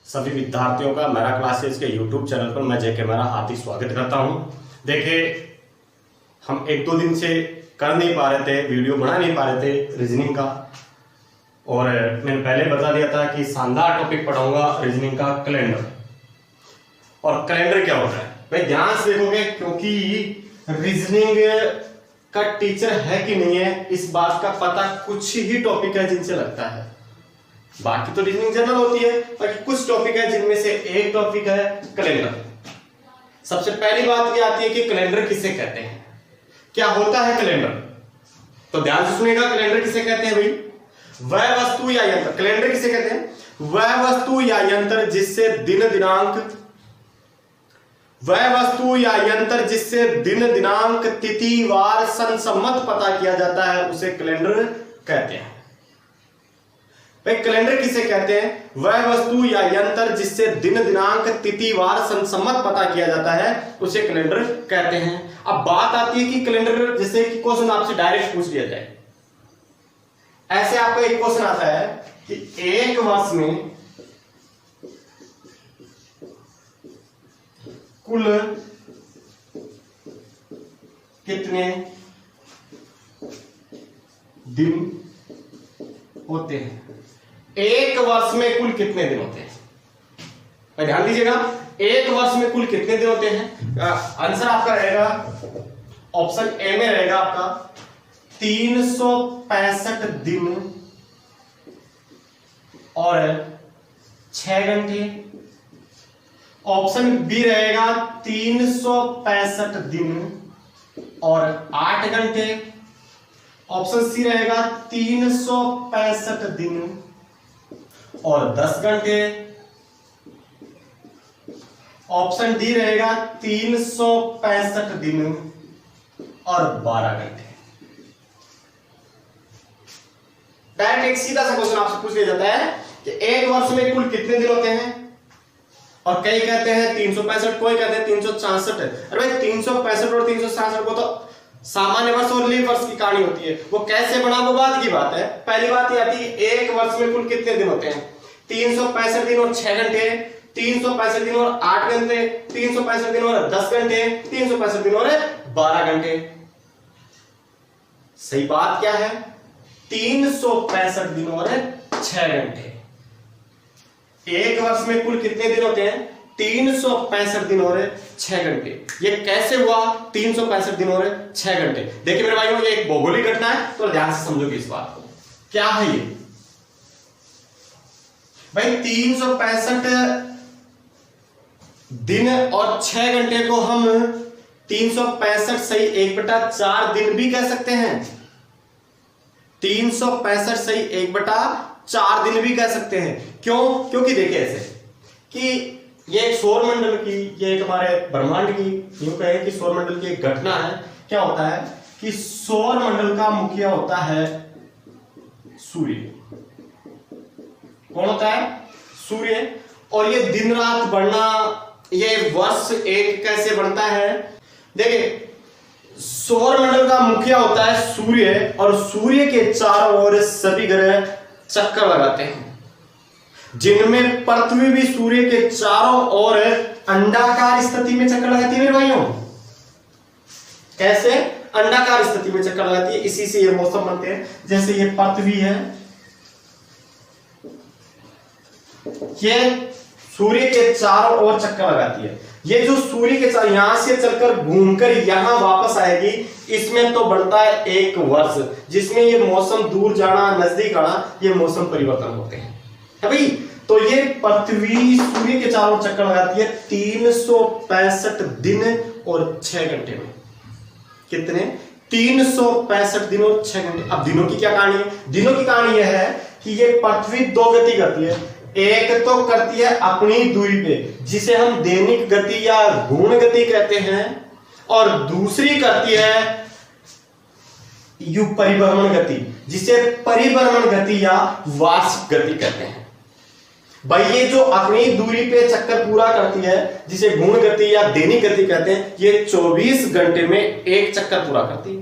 सभी विद्यार्थियों का मेरा क्लासेस के यूट्यूब चैनल पर मैं जेके मेरा हार्दिक स्वागत करता हूं। देखिए, हम एक दो दिन से कर नहीं पा रहे थे, वीडियो बना नहीं पा रहे थे रीजनिंग का, और मैंने पहले बता दिया था कि शानदार टॉपिक पढ़ाऊंगा रीजनिंग का, कैलेंडर। और कैलेंडर क्या होता है भाई, ध्यान से देखोगे, क्योंकि रीजनिंग का टीचर है कि नहीं है इस बात का पता कुछ ही टॉपिक है जिनसे लगता है। बाकी तो रीजनिंग जनरल होती है, बाकी कुछ टॉपिक है जिनमें से एक टॉपिक है कैलेंडर। सबसे पहली बात ये आती है कि कैलेंडर किसे कहते हैं, क्या होता है कैलेंडर। तो ध्यान से सुनिएगा, कैलेंडर किसे कहते हैं भाई, वह वस्तु या यंत्र। कैलेंडर किसे कहते हैं, वह वस्तु या यंत्र जिससे दिन दिनांक, वह वस्तु या यंत्र जिससे दिन दिनांक तिथि वार संसम्मत पता किया जाता है उसे कैलेंडर कहते हैं। भाई कैलेंडर किसे कहते हैं, वह वस्तु या यंत्र जिससे दिन दिनांक तिथि वार संसम्मत पता किया जाता है उसे कैलेंडर कहते हैं। अब बात आती है कि कैलेंडर, जैसे कि क्वेश्चन आपसे डायरेक्ट पूछ लिया जाए, ऐसे आपका एक क्वेश्चन आता है कि एक वर्ष में कुल कितने दिन होते हैं, एक वर्ष में कुल कितने दिन होते हैं। ध्यान दीजिएगा, एक वर्ष में कुल कितने दिन होते हैं। आंसर आपका रहेगा ऑप्शन ए में रहेगा आपका 365 दिन और 6 घंटे। ऑप्शन बी रहेगा 365 दिन और 8 घंटे। ऑप्शन सी रहेगा 365 दिन और 10 घंटे। ऑप्शन डी रहेगा 365 दिन और 12 घंटे। डायरेक्ट एक सीधा सा क्वेश्चन आपसे पूछ लिया जाता है कि एक वर्ष में कुल कितने दिन होते हैं, और कई कहते हैं 365, कोई कहते हैं 366। अरे भाई 365 और 366 को तो सामान्य वर्ष और लीप वर्ष की कहानी होती है, वो कैसे बना वो बात की बात है। पहली बात ये आती है एक वर्ष में कुल कितने दिन होते हैं, 365 दिन और 6 घंटे, 365 दिन और 8 घंटे, 365 दिन और 10 घंटे, 365 दिन और 12 घंटे। सही बात क्या है, 365 दिन और 6 घंटे। एक वर्ष में कुल कितने दिन होते हैं, 365 दिन और 6 घंटे। ये कैसे हुआ 365 दिन और 6 घंटे। देखिए मेरे भाइयों, ये एक भौगोलिक घटना है, तो ध्यान से समझोगे इस बात को। क्या है ये भाई, 365 दिन और 6 घंटे को हम 365 सही 1/4 दिन भी कह सकते हैं। 365 सही 1/4 दिन भी कह सकते हैं। क्यों, क्योंकि देखिए ऐसे कि ये एक सौर मंडल की, ये एक हमारे ब्रह्मांड की, यूं कहें कि सौर मंडल की एक घटना है। क्या होता है कि सौर मंडल का मुखिया होता है सूर्य। कौन होता है, सूर्य। और ये दिन रात बढ़ना, ये वर्ष एक कैसे बढ़ता है, देखिए सौर मंडल का मुखिया होता है सूर्य, और सूर्य के चारों ओर सभी ग्रह चक्कर लगाते हैं, जिनमें पृथ्वी भी सूर्य के चारों ओर अंडाकार स्थिति में चक्कर लगाती है मेरे भाइयों। कैसे, अंडाकार स्थिति में चक्कर लगाती है, इसी से ये मौसम बनते हैं। जैसे ये पृथ्वी है, ये सूर्य के चारों ओर चक्कर लगाती है। ये जो सूर्य के चारों, यहां से चलकर घूमकर यहां वापस आएगी, इसमें तो बढ़ता है एक वर्ष, जिसमें ये मौसम दूर जाना नजदीक आना, ये मौसम परिवर्तन होते हैं भाई। तो ये पृथ्वी सूर्य के चारों चक्कर लगाती है 365 दिन और 6 घंटे में। कितने, 365 दिन और 6 घंटे। अब दिनों की क्या कहानी है, दिनों की कहानी यह है कि ये पृथ्वी 2 गति करती है। एक तो करती है अपनी दूरी पे, जिसे हम दैनिक गति या गुण गति कहते हैं, और दूसरी करती है परिभ्रमण गति, जिसे परिभ्रमण गति या वार्षिक गति कहते हैं। भाई ये जो अपनी दूरी पे चक्कर पूरा करती है, जिसे गुण गति या दैनिक गति कहते हैं, ये 24 घंटे में एक चक्कर पूरा करती है।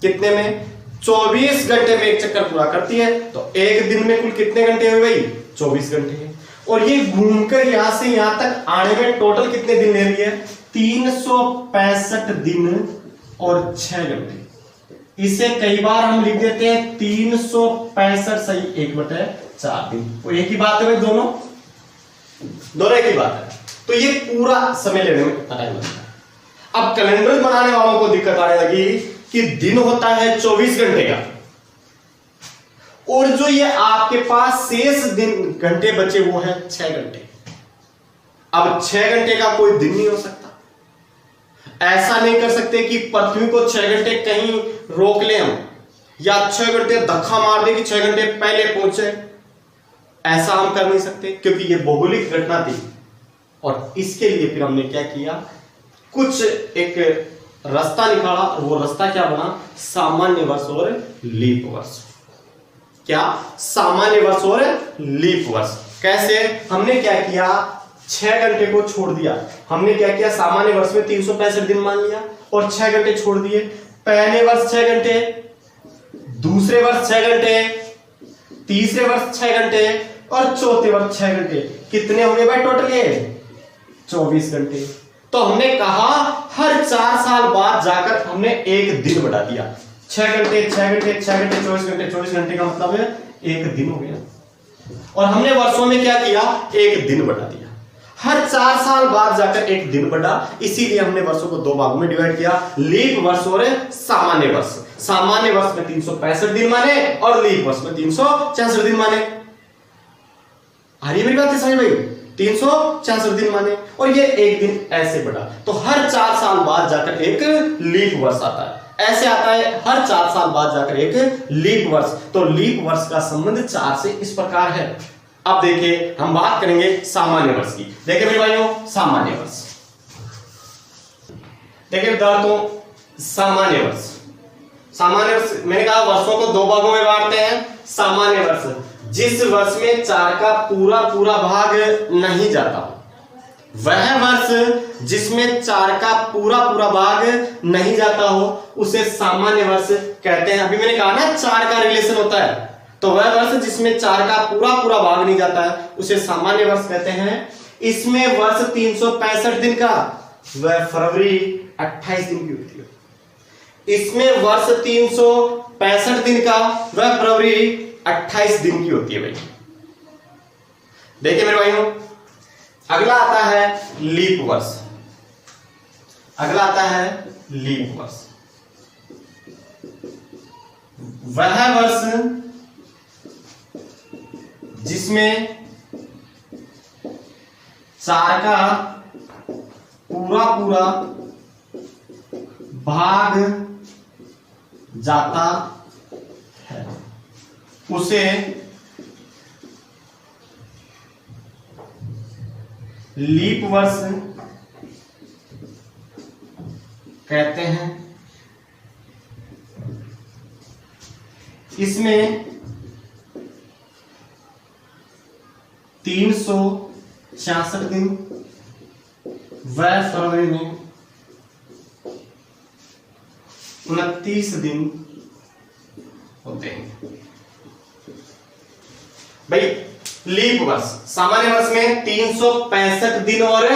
कितने में, 24 घंटे में एक चक्कर पूरा करती है। तो एक दिन में कुल कितने घंटे हुए भाई, 24 घंटे। और ये घूमकर यहां से यहां तक आने में टोटल कितने दिन ले रही है? 365 दिन और 6 घंटे। इसे कई बार हम लिख देते हैं 365 सही 1/4 दिन। वो एक ही बात है भाई, दोनों एक ही बात है। तो ये पूरा समय लेने में कितना टाइम लगता है? अब कैलेंडर बनाने वालों को दिक्कत आने लगी कि दिन होता है 24 घंटे का, और जो ये आपके पास शेष दिन घंटे बचे वो है 6 घंटे। अब 6 घंटे का कोई दिन नहीं हो सकता। ऐसा नहीं कर सकते कि पृथ्वी को 6 घंटे कहीं रोक ले हम, या 6 घंटे धक्का मार दे कि 6 घंटे पहले पहुंचे। ऐसा हम कर नहीं सकते, क्योंकि ये भौगोलिक घटना थी। और इसके लिए फिर हमने क्या किया, कुछ एक रास्ता निकाला, और वो रास्ता क्या बना? सामान्य वर्ष और लीप वर्ष। क्या? सामान्य वर्ष और लीप वर्ष। कैसे? हमने क्या किया, 6 घंटे को छोड़ दिया। हमने क्या किया, सामान्य वर्ष में 365 दिन मान लिया और 6 घंटे छोड़ दिए। पहले वर्ष 6 घंटे, दूसरे वर्ष 6 घंटे, तीसरे वर्ष 6 घंटे और चौथे वर्ष 6 घंटे। कितने हो गए भाई टोटल? ये 24 घंटे। तो हमने कहा हर 4 साल बाद जाकर हमने एक दिन बढ़ा दिया। 6 घंटे 6 घंटे 6 घंटे 24 घंटे, 24 घंटे का मतलब है एक दिन हो गया। और हमने वर्षों में क्या किया, एक दिन बढ़ा दिया। हर 4 साल बाद जाकर एक दिन बढ़ा, इसीलिए हमने वर्षों को 2 भागों में डिवाइड किया, लीप वर्ष और सामान्य वर्ष। सामान्य वर्ष में 365 दिन माने और लीप वर्ष में 366 दिन माने। आ रही मेरी बात समझ भाई? 366 दिन माने, और ये एक दिन ऐसे बढ़ा। तो हर 4 साल बाद जाकर एक लीप वर्ष आता है। ऐसे आता है हर 4 साल बाद जाकर एक लीप वर्ष। तो लीप वर्ष का संबंध 4 से इस प्रकार है। अब देखिए हम बात करेंगे सामान्य वर्ष की। देखिए मेरे भाइयों, सामान्य वर्ष, देखिए विद्यार्थियों, सामान्य वर्ष। सामान्य वर्ष मैंने कहा वर्षों को 2 भागों में बांटते हैं। सामान्य वर्ष, जिस वर्ष में 4 का पूरा भाग नहीं जाता, वह वर्ष जिसमें 4 का पूरा भाग नहीं जाता हो उसे सामान्य वर्ष कहते हैं। अभी मैंने कहा ना 4 का रिलेशन होता है, तो वह वर्ष जिसमें 4 का पूरा भाग नहीं जाता है उसे सामान्य वर्ष कहते हैं। इसमें वर्ष 365 दिन का, वह फरवरी 28 दिन की होती है। इसमें वर्ष 365 दिन का, वह फरवरी 28 दिन की होती है भाई। देखिए मेरे भाइयों, अगला आता है लीप वर्ष। अगला आता है लीप वर्ष। वह वर्ष जिसमें 4 का पूरा भाग जाता है उसे लीप वर्ष कहते हैं। इसमें 366 दिन, वह फरवरी में 29 दिन होते हैं भाई। लीप वर्ष, सामान्य वर्ष में 365 दिन और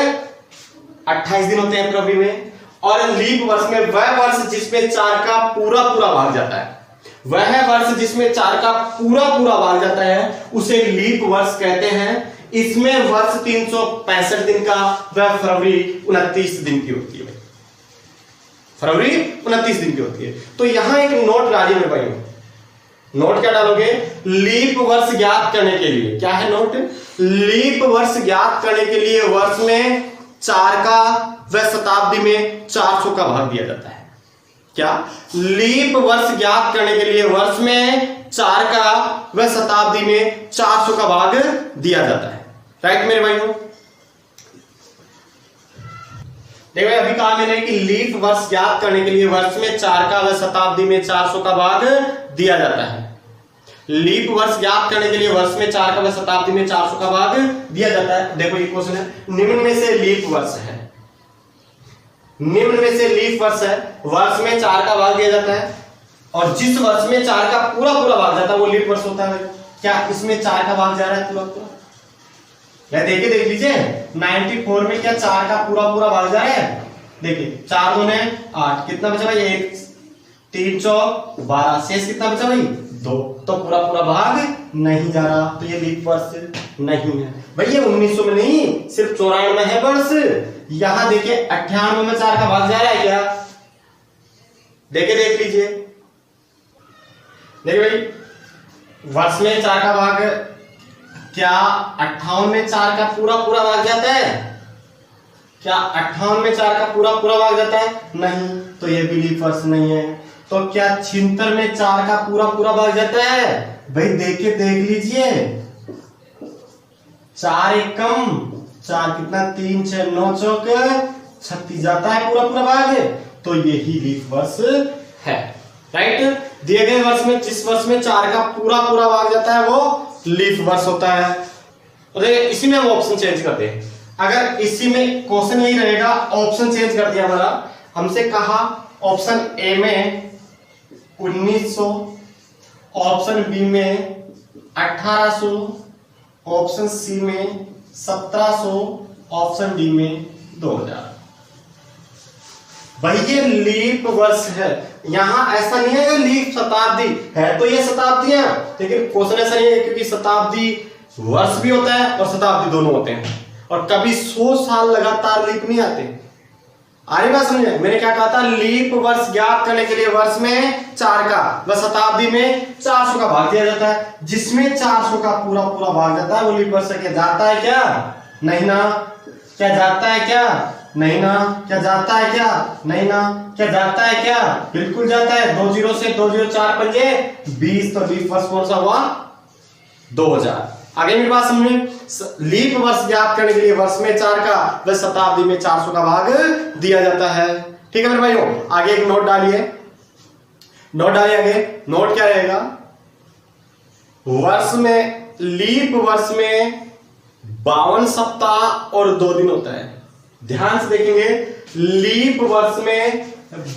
28 दिन होते हैं फरवरी में, और लीप वर्ष में वह वर्ष जिसमें 4 का पूरा भाग जाता है, वह वर्ष जिसमें 4 का पूरा भाग जाता है उसे लीप वर्ष कहते हैं। इसमें वर्ष 365 दिन का, वह फरवरी 29 दिन की होती है। फरवरी 29 दिन की होती है। तो यहां एक नोट डालिए मेरे भाई। नोट क्या डालोगे? लीप वर्ष ज्ञात करने के लिए। क्या है नोट? लीप वर्ष ज्ञात करने के लिए वर्ष में 4 का व शताब्दी में 400 का भाग दिया जाता है। क्या? लीप वर्ष ज्ञात करने के लिए वर्ष में 4 का व शताब्दी में 400 का भाग दिया जाता है। राइट मेरे भाइयों? देखो अभी कहा मैंने कि लीप वर्ष ज्ञात करने के लिए वर्ष में 4 का व शताब्दी में 400 का भाग दिया जाता है। लीप वर्ष ज्ञात करने के लिए वर्ष में 4 का व शताब्दी में 400 का भाग दिया जाता है। देखो ये क्वेश्चन है, निम्न में से लीप वर्ष है, निम्न में से लीप वर्ष है, वर्ष में 4 का भाग दिया जाता है, और जिस वर्ष में 4 का पूरा भाग जाता है वो लीप वर्ष होता है। क्या इसमें 4 का भाग जा रहा है पूरा? या देखिए देख लीजिए 94 में क्या 4 का पूरा पूरा भाग जा रहा है, देखिए 4 दूने 8, कितना बचा भाई 1, 3 चौक 12, शेष कितना बचा भाई 2, तो पूरा पूरा भाग नहीं जा रहा, तो ये लीप वर्ष नहीं है भाई। ये 1900 में नहीं, सिर्फ 94 में है वर्ष। यहां देखिए 98 में 4 का भाग जा रहा है क्या, देखिए देख लीजिए, देखिए भाई वर्ष में 4 का भाग, क्या 58 में 4 का पूरा पूरा भाग जाता है, क्या 58 में 4 का पूरा पूरा भाग जाता है, नहीं, तो ये भी लीप वर्ष नहीं है। तो क्या 76 में 4 का पूरा पूरा भाग जाता है, भाई देखिए देख लीजिए, 4 एकम 4 कितना 3 6 9 चौक 36 जाता है पूरा पूरा भाग, तो यही लीप वर्ष है, राइट। दिए गए वर्ष में जिस वर्ष में 4 का पूरा पूरा भाग जाता है वो लीप वर्ष होता है। तो देखिए इसी में हम ऑप्शन चेंज करते हैं, अगर इसी में क्वेश्चन यही रहेगा, ऑप्शन चेंज कर दिया हमारा, हमसे कहा ऑप्शन ए में 1900, ऑप्शन बी में 1800, ऑप्शन सी में 1700, ऑप्शन डी में 2000। भाई ये लीप वर्ष है, यहां ऐसा नहीं है लीप शताब्दी है, तो ये शताब्दियां, लेकिन क्वेश्चन ऐसा नहीं है, क्योंकि शताब्दी वर्ष भी होता है और शताब्दी दोनों होते हैं, और कभी 100 साल लगातार लीप नहीं आते। आगे बात समझे, मैंने क्या कहा था, लीप वर्ष ज्ञात करने के लिए वर्ष में 4 का व शताब्दी में 400 का भाग दिया जाता है, जिसमें 400 का पूरा पूरा भाग जाता है वो लीप वर्ष है। क्या जाता है क्या, नहीं ना, क्या जाता है क्या, नहीं ना, क्या जाता है क्या, नहीं ना, क्या जाता है क्या, बिल्कुल जाता है। 20 से 204 पंजे 20, तो लीप वर्ष कौन सा हुआ 2000। आगे मेरी बात समझे, लीप वर्ष ज्ञात करने के लिए वर्ष में 4 का व शताब्दी में 400 का भाग दिया जाता है। ठीक है मेरे भाइयों, आगे एक नोट डालिए, नोट डालिए आगे, नोट क्या रहेगा, वर्ष में लीप वर्ष में 52 सप्ताह और 2 दिन होता है। ध्यान से देखेंगे, लीप वर्ष में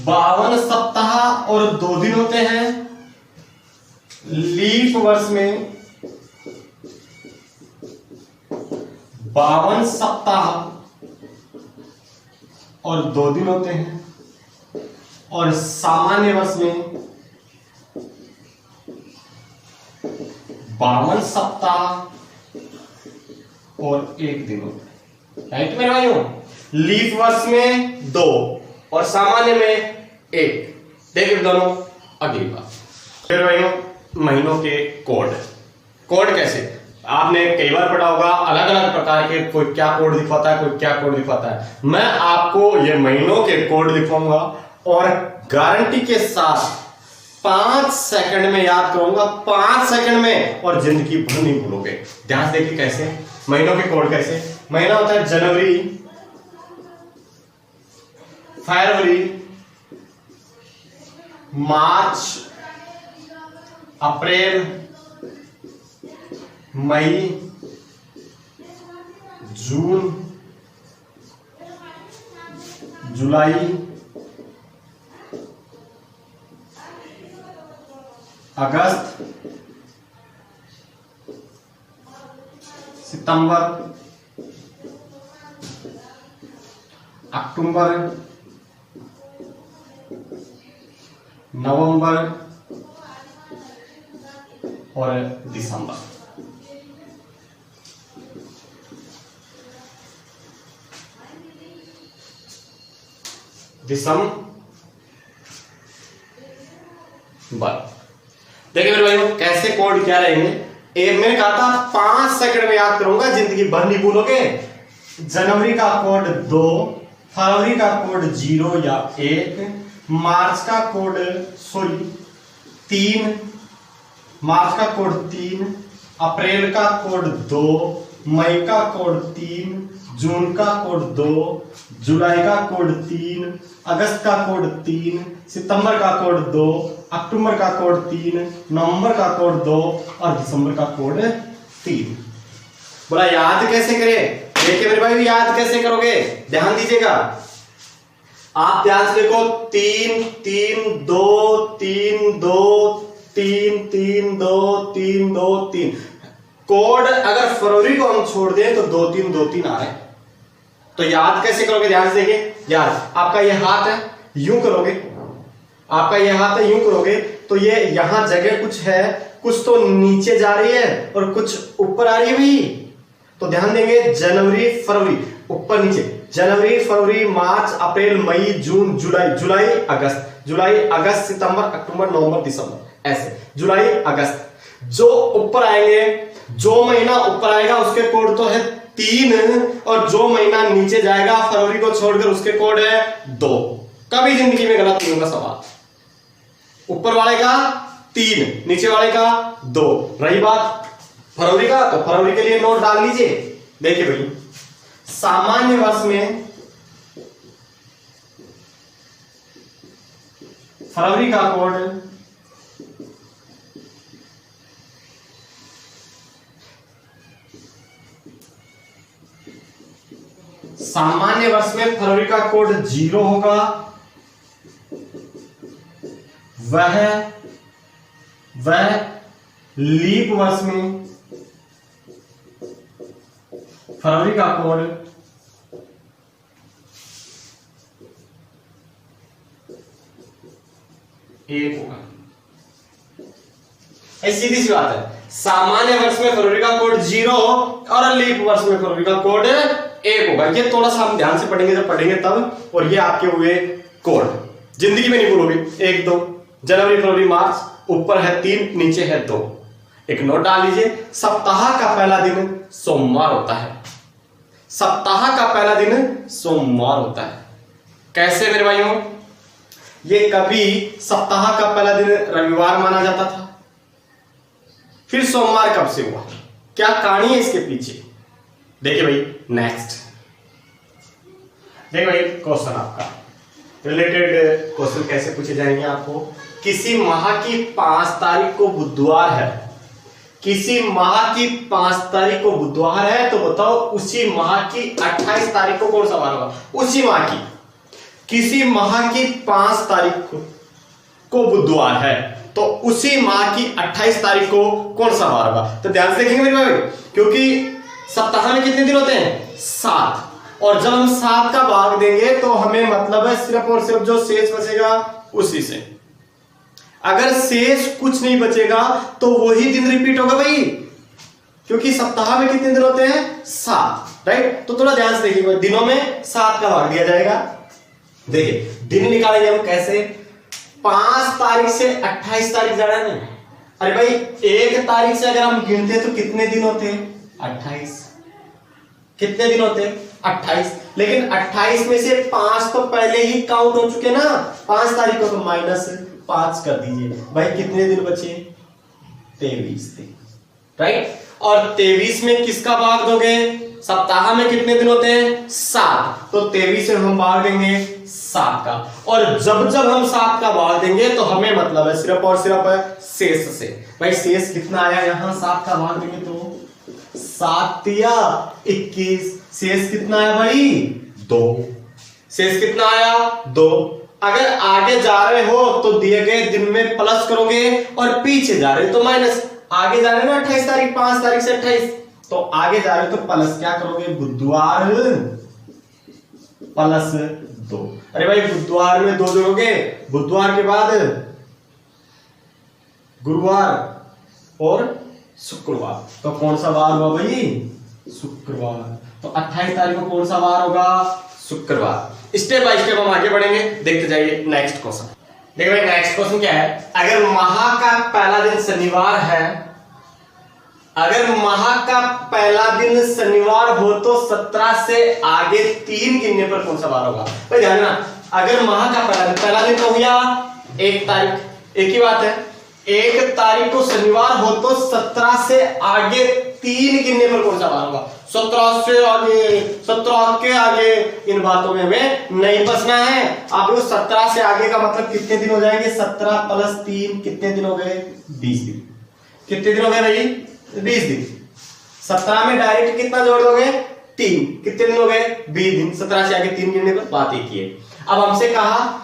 52 सप्ताह और 2 दिन होते हैं, लीप वर्ष में 52 सप्ताह और 2 दिन होते हैं, और सामान्य वर्ष में 52 सप्ताह और 1 दिन होता है, राइट मेरे भाइयों। लीप वर्ष में 2 और सामान्य में 1, देखिए दोनों। अगली बात मेरे भाइयों, महीनों के कोड, कोड कैसे, आपने कई बार पढ़ा होगा, अलग अलग प्रकार के, कोई क्या कोड दिखवाता है, कोई क्या कोड दिखवाता है। मैं आपको ये महीनों के कोड दिखवाऊंगा और गारंटी के साथ 5 सेकंड में याद करूंगा, 5 सेकंड में, और जिंदगी भर नहीं भूलोगे। ध्यान से देखिए कैसे महीनों के कोड कैसे। महीना होता है जनवरी, फरवरी, मार्च, अप्रैल, मई, जून, जुलाई, अगस्त, सितंबर, अक्टूबर, नवंबर और दिसंबर। देखिए मेरे भाइयों कैसे कोड क्या रहेंगे। मैंने कहा था 5 सेकंड में याद करूंगा, जिंदगी भर नहीं भूलोगे। जनवरी का कोड 2, फरवरी का कोड 0 या 1, मार्च का कोड 3, मार्च का कोड 3, अप्रैल का कोड 2, मई का कोड 3, जून का कोड 2, जुलाई का कोड 3, अगस्त का कोड 3, सितंबर का कोड 2, अक्टूबर का कोड 3, नवंबर का कोड 2 और दिसंबर का कोड 3। बोला याद कैसे करें? देखिए मेरे भाई याद कैसे करोगे, ध्यान दीजिएगा। आप ध्यान से देखो, 3 3 2 3 2 3 3 2 3 2 3। कोड अगर फरवरी को हम छोड़ दें तो 2-3 आ रहे हैं। तो याद कैसे करोगे, ध्यान से देखिए। याद आपका ये हाथ है, यूं करोगे, आपका ये हाथ है, यूं करोगे तो ये यहां जगह कुछ है, कुछ तो नीचे जा रही है और कुछ ऊपर आ रही है भाई। तो ध्यान देंगे, जनवरी फरवरी, ऊपर नीचे, जनवरी फरवरी मार्च अप्रैल मई जून जुलाई, जुलाई अगस्त सितंबर अक्टूबर नवंबर दिसंबर, ऐसे जुलाई अगस्त। जो ऊपर आएंगे, जो महीना ऊपर आएगा उसके कोड तो है 3 और जो महीना नीचे जाएगा फरवरी को छोड़कर उसके कोड है 2। कभी जिंदगी में गलत नहीं होगा सवाल। ऊपर वाले का 3, नीचे वाले का 2। रही बात फरवरी का, तो फरवरी के लिए नोट डाल लीजिए। देखिए भाई, सामान्य वर्ष में फरवरी का कोड सामान्य वर्ष में फरवरी का कोड 0 होगा। वह लीप वर्ष में फरवरी का कोड 1 होगा। सीधी सी बात है, सामान्य वर्ष में फरवरी का कोड 0 और लीप वर्ष में फरवरी का कोड 1 होगा। ये थोड़ा सा हम ध्यान से पढ़ेंगे, जब पढ़ेंगे तब। और ये आपके हुए कोड, जिंदगी में नहीं भूलोगे। 1 2 जनवरी फरवरी मार्च, ऊपर है 3 नीचे है 2। एक नोट डाल लीजिए, सप्ताह का पहला दिन सोमवार होता है। सप्ताह का पहला दिन सोमवार होता है। कैसे मेरे भाइयों, ये कभी सप्ताह का पहला दिन रविवार माना जाता था, फिर सोमवार कब से हुआ, क्या कहानी है इसके पीछे? देखिए भाई, नेक्स्ट देखिए भाई, क्वेश्चन आपका रिलेटेड क्वेश्चन कैसे पूछे जाएंगे आपको। किसी माह की 5 तारीख को बुधवार है, किसी माह की 5 तारीख को बुधवार है, तो बताओ उसी माह की 28 तारीख को कौन सा वार होगा? उसी माह की, किसी माह की 5 तारीख को बुधवार है, तो उसी माह की 28 तारीख को कौन सा वार होगा? तो ध्यान से देखेंगे मेरे भाई, क्योंकि सप्ताह में कितने दिन होते हैं? 7। और जब हम 7 का भाग देंगे तो हमें मतलब है सिर्फ और सिर्फ जो शेष बचेगा उसी से। अगर शेष कुछ नहीं बचेगा तो वही दिन रिपीट होगा भाई, क्योंकि सप्ताह में कितने दिन होते हैं? 7, राइट। तो थोड़ा ध्यान से देखिए, दिनों में 7 का भाग दिया जाएगा। देखिए दिन निकालेंगे हम कैसे? 5 तारीख से 28 तारीख जा रहा है ना। अरे भाई 1 तारीख से अगर हम गिनते हैं तो कितने दिन होते हैं? 28। कितने दिन होते हैं? 28। लेकिन 28 में से 5 तो पहले ही काउंट हो चुके ना, 5 तारीख को, तो -5 कर दीजिए भाई। कितने दिन बचे? 23 दिन, राइट। और 23 में किसका भाग दोगे? सप्ताह में कितने दिन होते हैं? 7। तो 23 से हम भाग देंगे 7 का। और जब जब हम 7 का भाग देंगे तो हमें मतलब है सिर्फ और सिर्फ शेष से। भाई शेष कितना आया? यहां 7 का भाग देंगे तो 7 या 21। शेष कितना आया भाई? 2। शेष कितना आया? 2। अगर आगे जा रहे हो तो दिए गए दिन में प्लस करोगे, और पीछे जा रहे हो तो माइनस। आगे जा रहे हो ना 28 तारीख, 5 तारीख से 28, तो आगे जा रहे हो तो प्लस क्या करोगे? बुधवार +2। अरे भाई बुधवार में 2 जोड़ोगे, बुधवार के बाद गुरुवार और शुक्रवार, तो कौन सा वार हुआ भाई? शुक्रवार। तो 28 तारीख को कौन सा वार होगा? शुक्रवार। स्टेप बाय स्टेप हम आगे बढ़ेंगे, देखते जाइए। नेक्स्ट क्वेश्चन देखिए भाई, नेक्स्ट क्वेश्चन क्या है? अगर माह का पहला दिन शनिवार है, अगर माह का पहला दिन शनिवार हो तो 17 से आगे 3 गिनने पर कौन सा वार होगा? भाई ध्यान ना, अगर माह का पहला दिन तो हो गया 1 तारीख, एक ही बात है। 1 तारीख को शनिवार हो तो 17 से आगे 3 गिनने पर कौन सा वार होगा? 17 से आगे, 17 के आगे, इन बातों में हमें नहीं फंसना है। आप लोग 17 से आगे का मतलब कितने दिन हो जाएंगे? 17 + 3 कितने दिन हो गए? 20 दिन। कितने दिन हो गए भाई? 20 दिन। 17 में डायरेक्ट कितना जोड़ दोगे? 3। कितने दिन हो गए? 20 दिन। 17 से आगे 3 गिनने पर बात एक ही है। अब हमसे कहा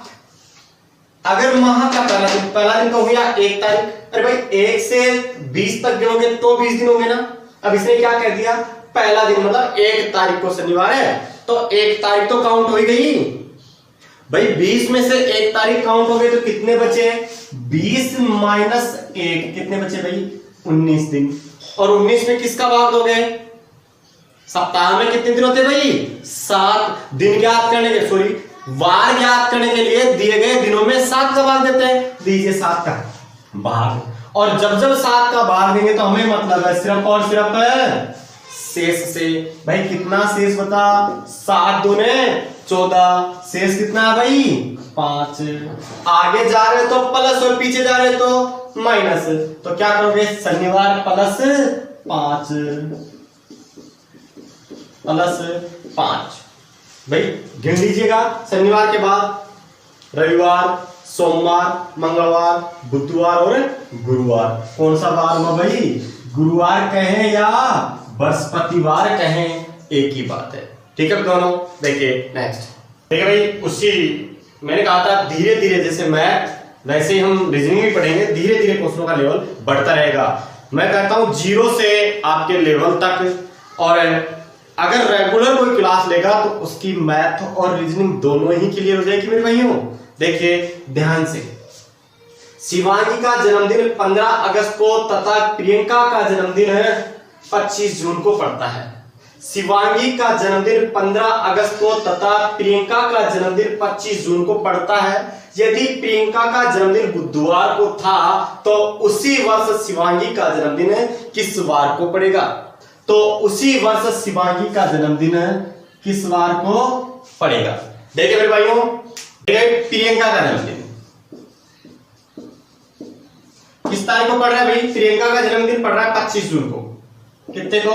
अगर माह का पहला दिन तो हो गया 1 तारीख। अरे भाई 1 से 20 तक गिनोगे तो 20 दिन हो गए ना। अब इसने क्या कह दिया, पहला दिन मतलब 1 तारीख को शनिवार है तो 1 तारीख तो काउंट हो गई भाई। 20 में से 1 तारीख काउंट हो गई तो कितने बचे, 20 माइनस 1 कितने बचे भाई, 19 दिन। और 19 में किसका भाग दोगे, सप्ताह में कितने दिन होते हैं भाई, 7 दिन। ज्ञात करने के सॉरी वार ज्ञात करने के लिए दिए गए दिनों में 7 का भाग देते हैं, दीजिए 7 का भाग। और जब जब 7 का भाग देंगे तो हमें मतलब है सिर्फ और सिर्फ शेष से। भाई कितना शेष बता, 7 दूने 14, शेष कितना है भाई 5। आगे जा रहे तो प्लस और पीछे जा रहे तो माइनस, तो क्या करोगे, शनिवार प्लस 5 प्लस 5। भाई गिन लीजिएगा, शनिवार के बाद रविवार, सोमवार, मंगलवार, बुधवार और गुरुवार। कौन सा बार हुआ भाई, गुरुवार कहें या बृहस्पतिवार कहें, एक ही बात है। ठीक है दोनों। देखिए नेक्स्ट, ठीक है भाई, उसी मैंने कहा था धीरे धीरे जैसे मैथ वैसे ही हम रीजनिंग भी पढ़ेंगे, धीरे धीरे क्वेश्चनों का लेवल बढ़ता रहेगा। मैं कहता हूं 0 से आपके लेवल तक, और अगर रेगुलर कोई क्लास लेगा तो उसकी मैथ और रीजनिंग दोनों ही क्लियर हो जाएगी मेरे भाइयों। देखिए ध्यान से, शिवांगी का जन्मदिन 15 अगस्त को तथा प्रियंका का जन्मदिन है 25 जून को पड़ता है। शिवांगी का जन्मदिन 15 अगस्त को तथा प्रियंका का जन्मदिन 25 जून को पड़ता है। यदि प्रियंका का जन्मदिन बुधवार को था तो उसी वर्ष शिवांगी का जन्मदिन किस वार को पड़ेगा, तो उसी वर्ष शिवांगी का जन्मदिन किस वार को पड़ेगा। देखिए मेरे भाइयों, प्रियंका का जन्मदिन किस तारीख को पड़ रहा है भाई, प्रियंका का जन्मदिन पड़ रहा है 25 जून को। कितने को,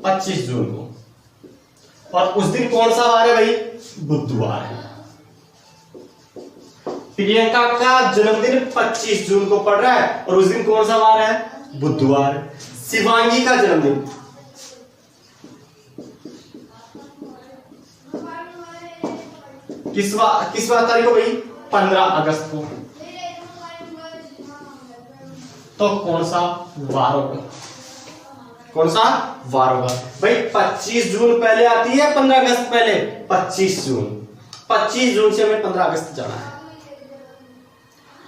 25 जून को। और उस दिन कौन सा वार है भाई, बुधवार है। प्रियंका का जन्मदिन 25 जून को पड़ रहा है और उस दिन कौन सा वार है, बुधवार। शिवांगी का जन्मदिन किस बार तारीख को भाई, 15 अगस्त को। तो कौन सा वार होगा, कौन सा वार होगा भाई। 25 जून पहले आती है 15 अगस्त पहले, 25 जून। 25 जून से हमें 15 अगस्त जाना है,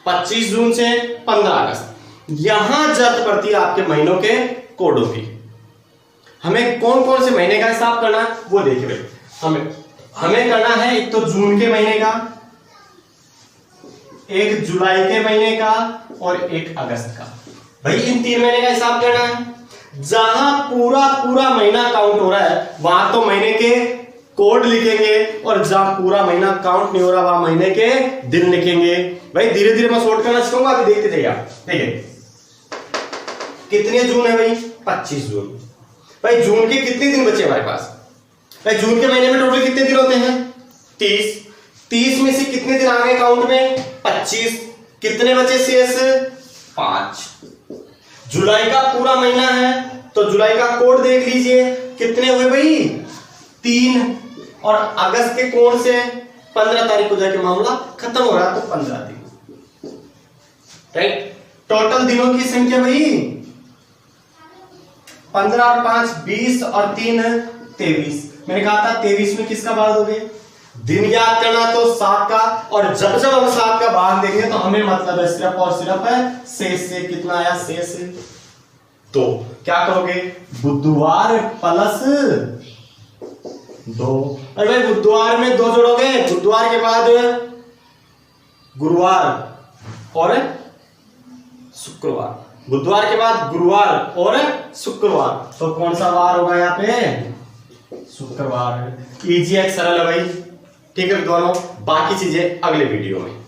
25 जून से 15 अगस्त। यहां जरूरत पड़ती है आपके महीनों के कोडों की। हमें कौन कौन से महीने का हिसाब करना है वो देखिए भाई। हमें करना है एक तो जून के महीने का, एक जुलाई के महीने का और एक अगस्त का। भाई इन 3 महीने का हिसाब करना है। जहां पूरा पूरा महीना काउंट हो रहा है वहां तो महीने के कोड लिखेंगे, और जहां पूरा महीना काउंट नहीं हो रहा वहां महीने के दिन लिखेंगे। भाई धीरे धीरे मैं शॉर्ट करना सिखाऊंगा, अभी देखते जाइए आप। देखिए कितने जून है भाई, 25 जून। भाई जून के कितने दिन बचे हमारे पास, भाई जून के महीने में टोटल कितने दिन होते हैं, 30। 30 में से कितने दिन आ गए काउंट में, 25। कितने बचे शेष, 5। जुलाई का पूरा महीना है तो जुलाई का कोड देख लीजिए, कितने हुए भाई, 3। और अगस्त के कोड से 15 तारीख को जाके मामला खत्म हो रहा है तो 15 दिन। राइट, टोटल दिनों की संख्या भाई 15 और 5 20 और 3 23। मैंने कहा था 23 में किसका भाग दोगे, दिन याद करना तो 7 का, और जब जब हम 7 का भाग देंगे तो हमें मतलब है सिर्फ और सिर्फ है शेष से। कितना आया शेष, तो क्या करोगे, बुधवार प्लस 2। अरे भाई बुधवार में 2 जोड़ोगे, बुधवार के बाद गुरुवार और शुक्रवार, बुधवार के बाद गुरुवार और शुक्रवार, तो कौन सा वार होगा यहाँ पे, शुक्रवार। इजी है, सरल है भाई। ठीक है दोनों, बाकी चीजें अगले वीडियो में।